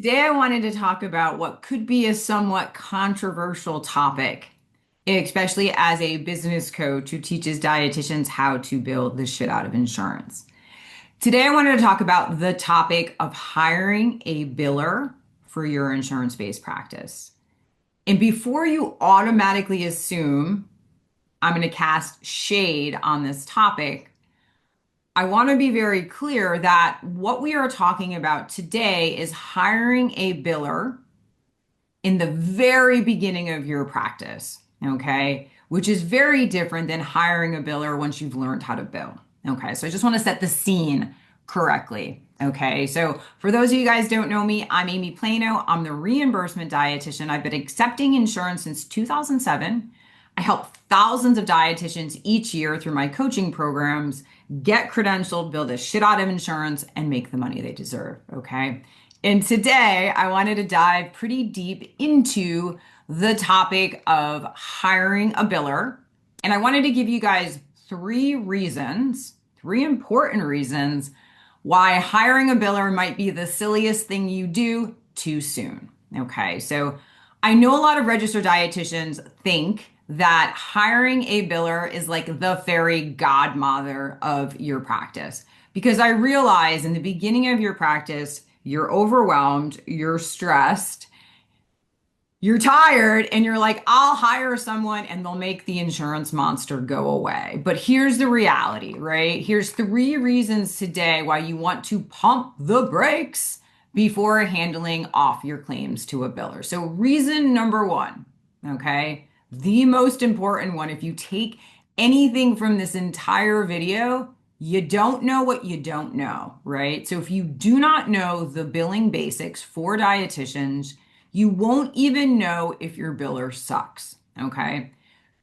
Today, I wanted to talk about what could be a somewhat controversial topic, especially as a business coach who teaches dietitians how to build the shit out of insurance. Today, I wanted to talk about the topic of hiring a biller for your insurance-based practice. And before you automatically assume I'm going to cast shade on this topic, I want to be very clear that what we are talking about today is hiring a biller in the very beginning of your practice, okay? Which is very different than hiring a biller once you've learned how to bill. Okay, so I just want to set the scene correctly. Okay, so for those of you guys who don't know me, I'm Amy Plano. I'm the reimbursement dietitian. I've been accepting insurance since 2007. I help thousands of dietitians each year through my coaching programs get credentialed, build a shit out of insurance, and make the money they deserve. Okay. And today I wanted to dive pretty deep into the topic of hiring a biller. And I wanted to give you guys three important reasons why hiring a biller might be the silliest thing you do too soon. Okay. So I know a lot of registered dietitians think that hiring a biller is like the fairy godmother of your practice. Because I realize in the beginning of your practice, you're overwhelmed, you're stressed, you're tired, and you're like, I'll hire someone and they'll make the insurance monster go away. But here's the reality, right? Here's three reasons today why you want to pump the brakes before handling off your claims to a biller. So, reason number one, okay? The most important one, if you take anything from this entire video, you don't know what you don't know, right? So if you do not know the billing basics for dietitians, you won't even know if your biller sucks, okay?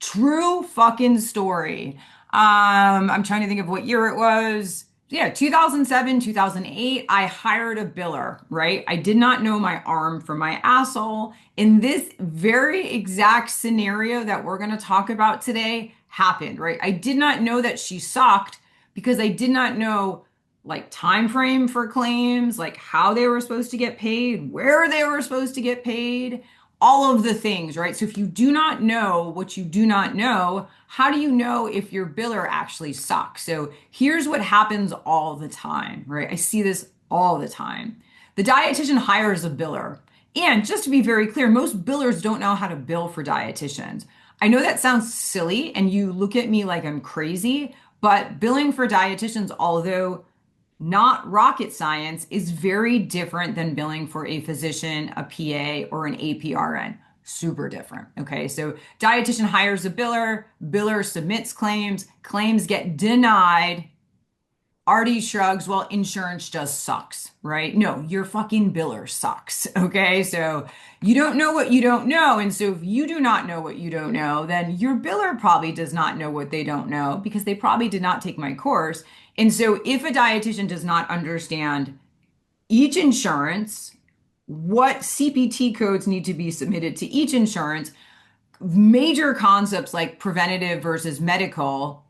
True fucking story. I'm trying to think of what year it was. Yeah, 2007, 2008, I hired a biller, right? I did not know my arm from my asshole. In this very exact scenario that we're going to talk about today happened, right? I did not know that she sucked because I did not know like time frame for claims, like how they were supposed to get paid, where they were supposed to get paid, all of the things, right? So if you do not know what you do not know, how do you know if your biller actually sucks? So here's what happens all the time, right? I see this all the time. The dietitian hires a biller. And just to be very clear, most billers don't know how to bill for dietitians. I know that sounds silly and you look at me like I'm crazy, but billing for dietitians, although not rocket science, is very different than billing for a physician, a PA, or an APRN. Super different. Okay, so dietitian hires a biller, biller submits claims, claims get denied. Artie shrugs, well, insurance just sucks, right? No, your fucking biller sucks. Okay, so you don't know what you don't know. And so if you do not know what you don't know, then your biller probably does not know what they don't know because they probably did not take my course. And so if a dietitian does not understand each insurance, what CPT codes need to be submitted to each insurance, major concepts like preventative versus medical,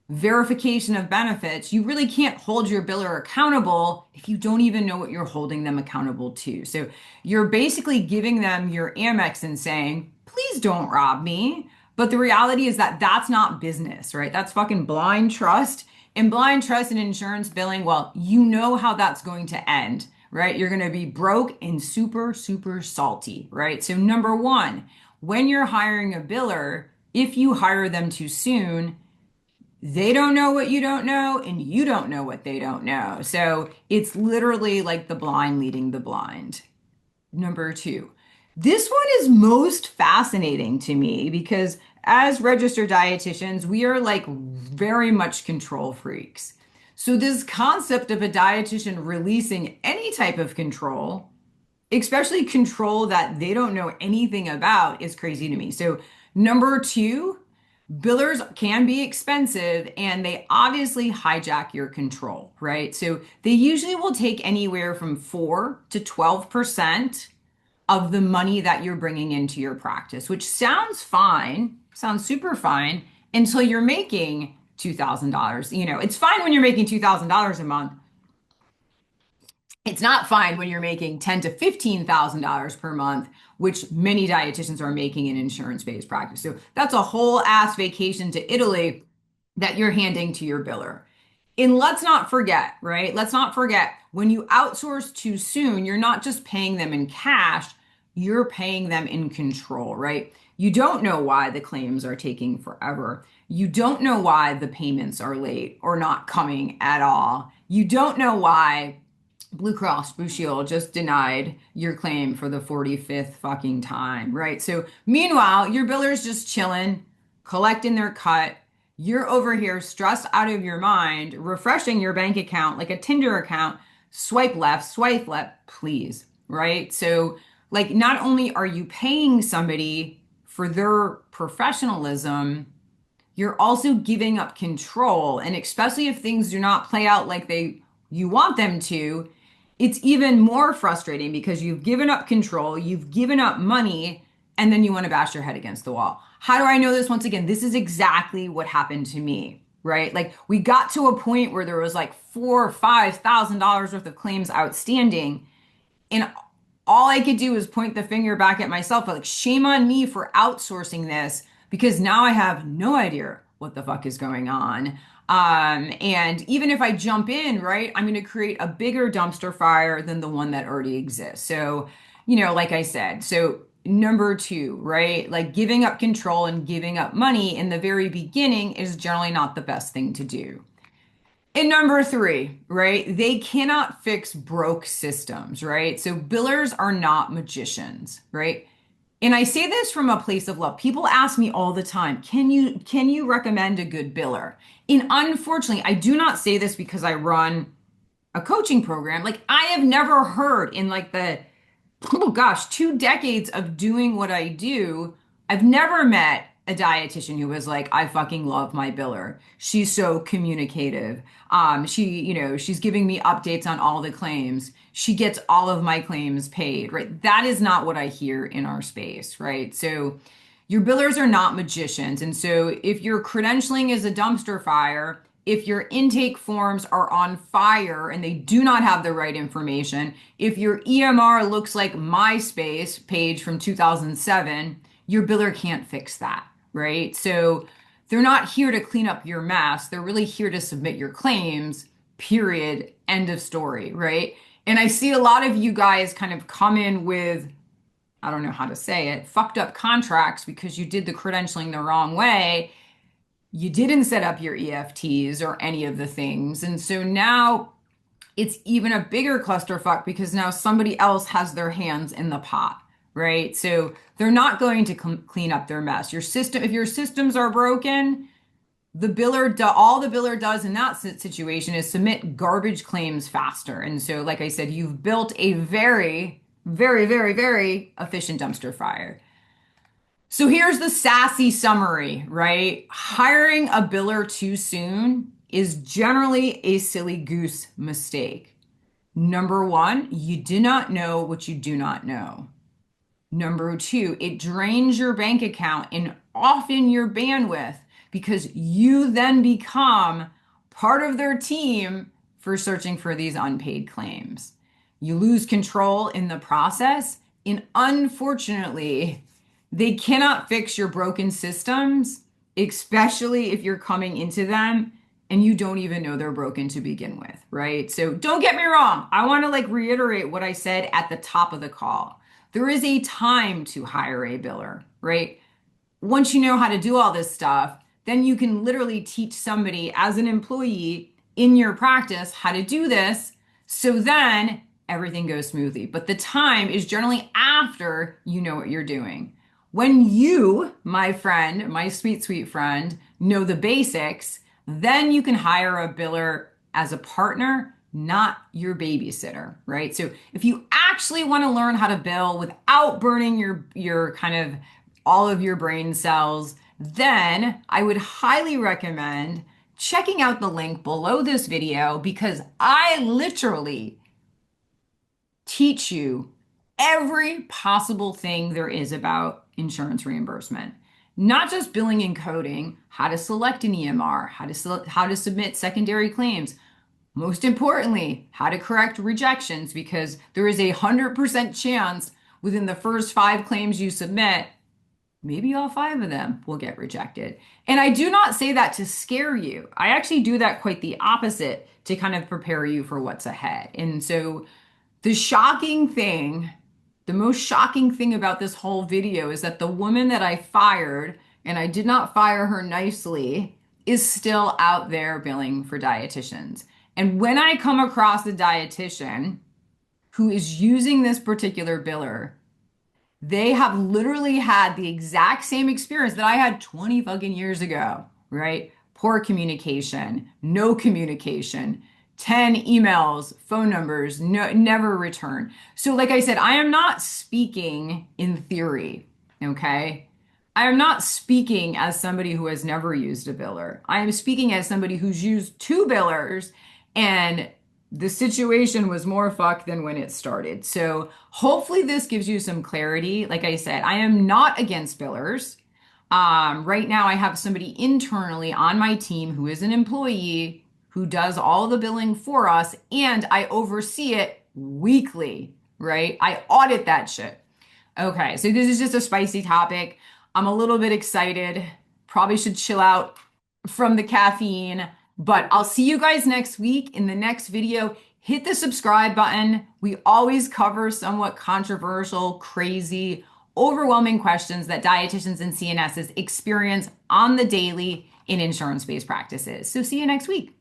verification of benefits, you really can't hold your biller accountable if you don't even know what you're holding them accountable to. So you're basically giving them your Amex and saying, please don't rob me. But the reality is that that's not business, right? That's fucking blind trust. And blind trust in insurance billing, well, you know how that's going to end, right? You're going to be broke and super, super salty, right? So number one, when you're hiring a biller, if you hire them too soon, they don't know what you don't know, and you don't know what they don't know. So it's literally like the blind leading the blind. Number two, this one is most fascinating to me because as registered dietitians, we are like very much control freaks. So this concept of a dietitian releasing any type of control, especially control that they don't know anything about, is crazy to me. So number two, billers can be expensive and they obviously hijack your control, right? So they usually will take anywhere from 4 to 12% of the money that you're bringing into your practice, which sounds fine, sounds super fine until you're making $2,000. You know, it's fine when you're making $2,000 a month. It's not fine when you're making $10,000 to $15,000 per month, which many dietitians are making in insurance-based practice. So that's a whole ass vacation to Italy that you're handing to your biller. And let's not forget, right? Let's not forget when you outsource too soon, you're not just paying them in cash, you're paying them in control, right? You don't know why the claims are taking forever. You don't know why the payments are late or not coming at all. You don't know why Blue Cross Blue Shield just denied your claim for the 45th fucking time, right? So meanwhile, your biller's just chilling, collecting their cut. You're over here stressed out of your mind, refreshing your bank account like a Tinder account. Swipe left, please, right? So, like, not only are you paying somebody for their professionalism, you're also giving up control. And especially if things do not play out like you want them to, it's even more frustrating because you've given up control, you've given up money, and then you want to bash your head against the wall. How do I know this? Once again, this is exactly what happened to me, right? Like we got to a point where there was like $4,000 or $5,000 worth of claims outstanding, and all I could do was point the finger back at myself, but like shame on me for outsourcing this because now I have no idea what the fuck is going on. And even if I jump in, right, I'm going to create a bigger dumpster fire than the one that already exists. So, like I said, so number two, right, like giving up control and giving up money in the very beginning is generally not the best thing to do. And number three, right? They cannot fix broke systems, right? So billers are not magicians, right? And I say this from a place of love. People ask me all the time, can you recommend a good biller? And unfortunately, I do not say this because I run a coaching program. Like I have never heard in like the oh gosh, 2 decades of doing what I do, I've never met a dietitian who was like, I fucking love my biller. She's so communicative. She's giving me updates on all the claims. She gets all of my claims paid, right? That is not what I hear in our space, right? So your billers are not magicians. And so if your credentialing is a dumpster fire, if your intake forms are on fire and they do not have the right information, if your EMR looks like MySpace page from 2007, your biller can't fix that, right? So they're not here to clean up your mess. They're really here to submit your claims, period, end of story, right? And I see a lot of you guys kind of come in with, I don't know how to say it, fucked up contracts because you did the credentialing the wrong way. You didn't set up your EFTs or any of the things. And so now it's even a bigger clusterfuck because now somebody else has their hands in the pot, right? So they're not going to clean up their mess. If your systems are broken, all the biller does in that situation is submit garbage claims faster. And so, like I said, you've built a very, very, very, very efficient dumpster fire. So here's the sassy summary, right? Hiring a biller too soon is generally a silly goose mistake. Number one, you do not know what you do not know. Number two, it drains your bank account and often your bandwidth because you then become part of their team for searching for these unpaid claims. You lose control in the process, and unfortunately, they cannot fix your broken systems, especially if you're coming into them and you don't even know they're broken to begin with, right? So don't get me wrong. I want to like reiterate what I said at the top of the call. There is a time to hire a biller, right? Once you know how to do all this stuff, then you can literally teach somebody as an employee in your practice how to do this. So then everything goes smoothly. But the time is generally after you know what you're doing. When you, my friend, my sweet, sweet friend, know the basics, then you can hire a biller as a partner, not your babysitter, right? So if you actually want to learn how to bill without burning your kind of all of your brain cells, then I would highly recommend checking out the link below this video because I literally teach you every possible thing there is about insurance reimbursement. Not just billing and coding, how to select an EMR, how to submit secondary claims, Most importantly, how to correct rejections because there is a 100% chance within the first 5 claims you submit, maybe all 5 of them will get rejected. And I do not say that to scare you. I actually do that quite the opposite to kind of prepare you for what's ahead. And so the shocking thing, the most shocking thing about this whole video is that the woman that I fired, and I did not fire her nicely, is still out there billing for dietitians. And when I come across a dietitian who is using this particular biller, they have literally had the exact same experience that I had 20 fucking years ago, right? Poor communication, no communication, 10 emails, phone numbers, no, never return. So, like I said, I am not speaking in theory, okay? I am not speaking as somebody who has never used a biller. I am speaking as somebody who's used 2 billers and the situation was more fucked than when it started. So hopefully this gives you some clarity. Like I said, I am not against billers. Right now I have somebody internally on my team who is an employee who does all the billing for us, and I oversee it weekly, right? I audit that shit. Okay, so this is just a spicy topic. I'm a little bit excited. Probably should chill out from the caffeine, but I'll see you guys next week in the next video. Hit the subscribe button. We always cover somewhat controversial, crazy, overwhelming questions that dietitians and CNSs experience on the daily in insurance-based practices. So see you next week.